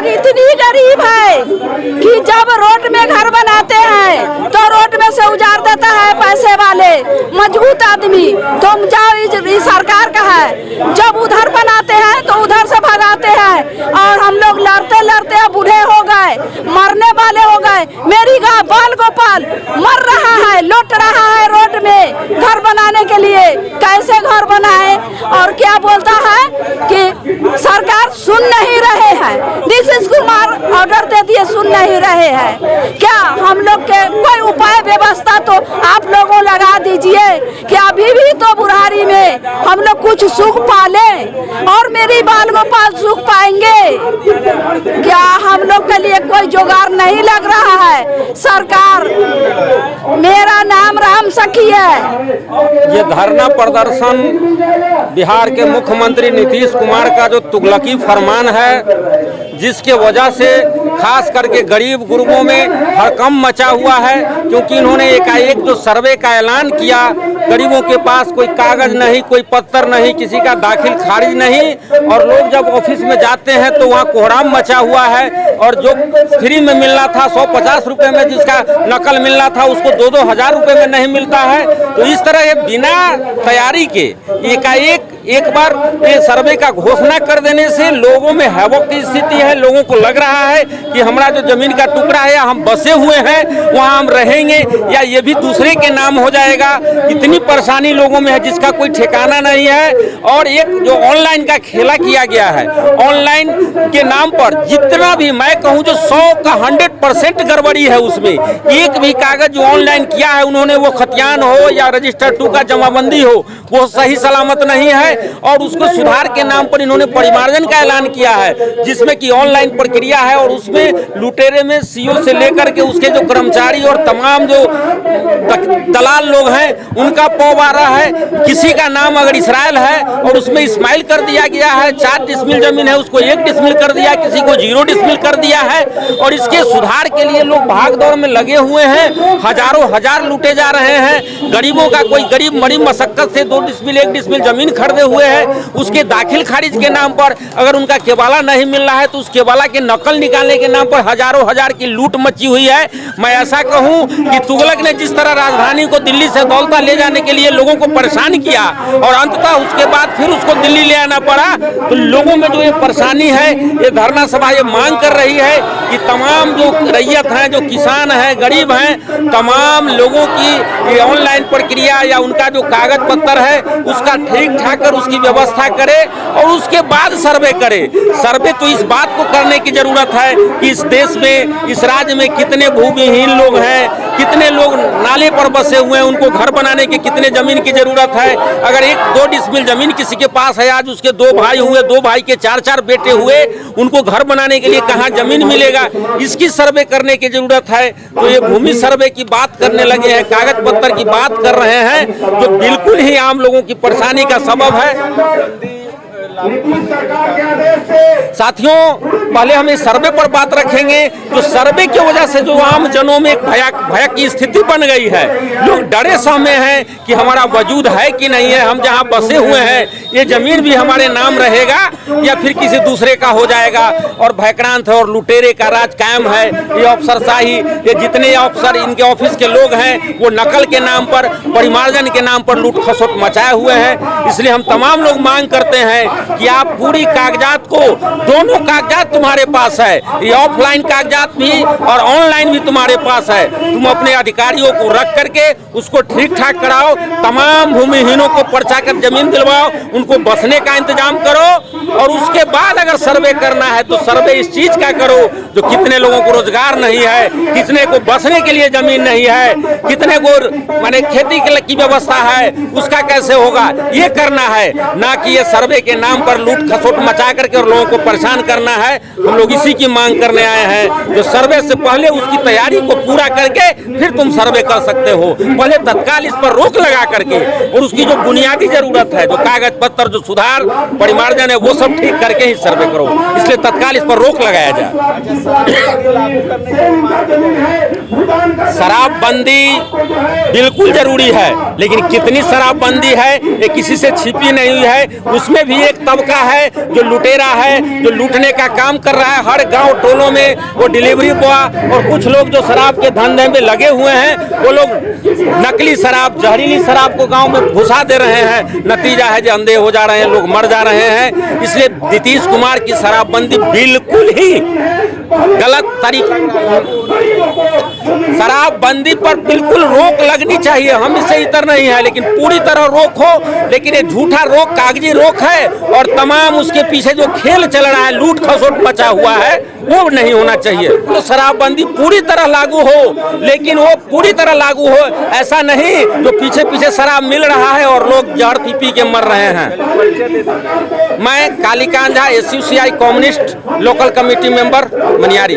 लोग इतनी गरीब है कि जब रोड में घर बनाते हैं तो रोड में से उजाड़ देता है पैसे वाले मजबूत आदमी। तुम जाओ, इस सरकार का है। जब उधर बनाते हैं तो उधर से भगाते हैं और हम लोग लड़ते लड़ते बूढ़े हो गए, मरने वाले हो गए। मेरी गाय बाल गोपाल मर रहा है, लौट रहा है रोड में घर बनाने के लिए। कैसे घर बनाए? और क्या बोलता है कि सरकार सुन नहीं रहे हैं। नीतीश कुमार ऑर्डर दे दिए, सुन नहीं रहे हैं। क्या हम लोग के कोई उपाय व्यवस्था तो आप लोगों लगा दीजिए कि अभी भी तो बुढ़ारी में हम लोग कुछ सुख पाले और मेरी बाल गोपाल सुख पाएंगे। क्या हम लोग के लिए कोई जुगाड़ नहीं लग रहा है? सरकार, मेरा नाम राम सखी है। ये धरना प्रदर्शन बिहार के मुख्यमंत्री नीतीश कुमार का जो तुगलकी फरमान है, जिसके वजह से खास करके गरीब गुरबों में हड़कंप मचा हुआ है, क्योंकि इन्होंने एकाएक जो सर्वे का ऐलान किया, गरीबों के पास कोई कागज नहीं, कोई पत्तर नहीं, किसी का दाखिल खारिज नहीं, और लोग जब ऑफिस में जाते हैं तो वहाँ कोहराम मचा हुआ है। और जो फ्री में मिलना था 150 रुपए में, जिसका नकल मिलना था उसको 2-2 हजार रुपए में नहीं मिलता है। तो इस तरह ये बिना तैयारी के एकाएक एक बार ये सर्वे का घोषणा कर देने से लोगों में हैवक की स्थिति है। लोगों को लग रहा है कि हमारा जो जमीन का टुकड़ा है, हम बसे हुए हैं, वहाँ हम रहेंगे या ये भी दूसरे के नाम हो जाएगा। इतनी परेशानी लोगों में है जिसका कोई ठिकाना नहीं है। और एक जो ऑनलाइन का खेला किया गया है, ऑनलाइन के नाम पर जितना भी, मैं कहूँ जो 100 का 100% गड़बड़ी है उसमें। एक भी कागज जो ऑनलाइन किया है उन्होंने, वो खतियान हो या रजिस्टर 2 का जमाबंदी हो, वो सही सलामत नहीं है। और उसको सुधार के नाम पर इन्होंने परिमार्जन का ऐलान किया है, जिसमें कि ऑनलाइन प्रक्रिया है और उसमें लुटेरे में सीओ से लेकर के उसके जो कर्मचारी और तमाम जो दलाल लोग हैं उनका पौ आ रहा है। किसी का नाम अगर इसराइल है और उसमें इस्माइल कर दिया गया है, 4 डिसमिल जमीन है उसको 1 डिसमिल कर दिया, किसी को 0 डिसमिल कर दिया है। और इसके सुधार के लिए लोग भाग दौड़ में लगे हुए हैं, हजारों हजार लूटे जा रहे हैं। गरीबों का कोई गरीब मरी मशक्कत से 2 डिसमिल 1 डिसमिल जमीन खरीदे हुए हैं, उसके दाखिल खारिज के नाम पर अगर उनका केवाला नहीं मिल रहा है तो उस केवाला के नकल निकालने के नाम पर हजारों हजार की लूट मची हुई है। मैं ऐसा कहूं कि तुगलक ने जिस तरह राजधानी को दिल्ली से दौलता ले जाने के लिए लोगों को परेशान किया और अंततः उसके बाद फिर उसको दिल्ली ले आना पड़ा, तो लोगों में जो ये परेशानी है, ये धरना सभा ये मांग कर रही है कि तमाम जो रैयत हैं, जो किसान हैं, गरीब हैं, तमाम लोगों की ये ऑनलाइन प्रक्रिया या उनका जो कागज पत्तर है उसका ठीक ठाक कर उसकी व्यवस्था करे और उसके बाद सर्वे करे। सर्वे तो इस बात को करने की जरूरत है कि इस देश में, इस राज्य में कितने भूमिहीन लोग हैं, कितने लोग नाले पर बसे हुए हैं, उनको घर बनाने की कितने जमीन की जरूरत है। अगर 1-2 डिसमिल जमीन किसी के पास है, आज उसके 2 भाई हुए, 2 भाई के 4-4 बेटे हुए, उनको घर बनाने के लिए कहाँ जमीन मिलेगा, इसकी सर्वे करने की जरूरत है। तो ये भूमि सर्वे की बात करने लगे हैं, कागज पत्तर की बात कर रहे हैं, जो बिल्कुल ही आम लोगों की परेशानी का सबब है। साथियों, पहले हम इस सर्वे पर बात रखेंगे। जो सर्वे की वजह से जो आम जनों में एक भय की स्थिति बन गई है, लोग डरे सहमे हैं कि हमारा वजूद है कि नहीं है, हम जहां बसे हुए हैं ये जमीन भी हमारे नाम रहेगा या फिर किसी दूसरे का हो जाएगा। और भयक्रांत है और लुटेरे का राज कायम है। ये अफसरशाही, ये जितने अफसर इनके ऑफिस के लोग हैं वो नकल के नाम पर, परिमार्जन के नाम पर लूट खसोट मचाए हुए हैं। इसलिए हम तमाम लोग मांग करते हैं कि आप पूरी कागजात को, दोनों कागजात तुम्हारे पास है, ये ऑफलाइन कागजात भी और ऑनलाइन भी तुम्हारे पास है, तुम अपने अधिकारियों को रख करके उसको ठीक ठाक कराओ। तमाम भूमिहीनों को पर्चा कर जमीन दिलवाओ, उनको बसने का इंतजाम करो और उसके बाद अगर सर्वे करना है तो सर्वे इस चीज का करो जो कितने लोगों को रोजगार नहीं है, कितने को बसने के लिए जमीन नहीं है, कितने को माने खेती की व्यवस्था है, उसका कैसे होगा, ये करना है, ना कि ये सर्वे के नाम पर लूट खसोट मचा करके और लोगों को परेशान करना है। हम लोग इसी की मांग करने आए हैं। जो सर्वे से पहले उसकी तैयारी को पूरा करके फिर तुम सर्वे कर सकते हो, पहले तत्काल इस पर रोक लगा करके और उसकी जो बुनियादी जरूरत है, जो कागज पत्तर, जो सुधार, परिमार्जन है, वो सब ठीक करके ही सर्वे करो। इसलिए तत्काल इस पर रोक लगाया जाए। शराबबंदी बिल्कुल जरूरी है, लेकिन कितनी शराबबंदी है ये किसी से छिपी नहीं हुई है। उसमें भी एक तबका है जो लुटेरा है, जो लूटने का काम कर रहा है। हर गांव टोलों में वो डिलीवरी बॉय और कुछ लोग जो शराब के धंधे में लगे हुए हैं, वो लोग नकली शराब, जहरीली शराब को गांव में घुसा दे रहे हैं। नतीजा है जो अंधे हो जा रहे हैं, लोग मर जा रहे हैं। इसलिए नीतीश कुमार की शराबबंदी बिल्कुल ही गलत तरीका, शराबबंदी पर बिल्कुल रोक लगनी चाहिए। हम इससे इतर नहीं है, लेकिन पूरी तरह रोक हो। लेकिन ये झूठा रोक, कागजी रोक है, और तमाम उसके पीछे जो खेल चल रहा है, लूट खसोट मचा हुआ है, वो नहीं होना चाहिए। तो शराबबंदी पूरी तरह लागू हो, लेकिन वो पूरी तरह लागू हो ऐसा नहीं जो पीछे पीछे शराब मिल रहा है और लोग जहर पी के मर रहे हैं। मैं Kalikant Jha, SUCI communist local committee member Maniyari.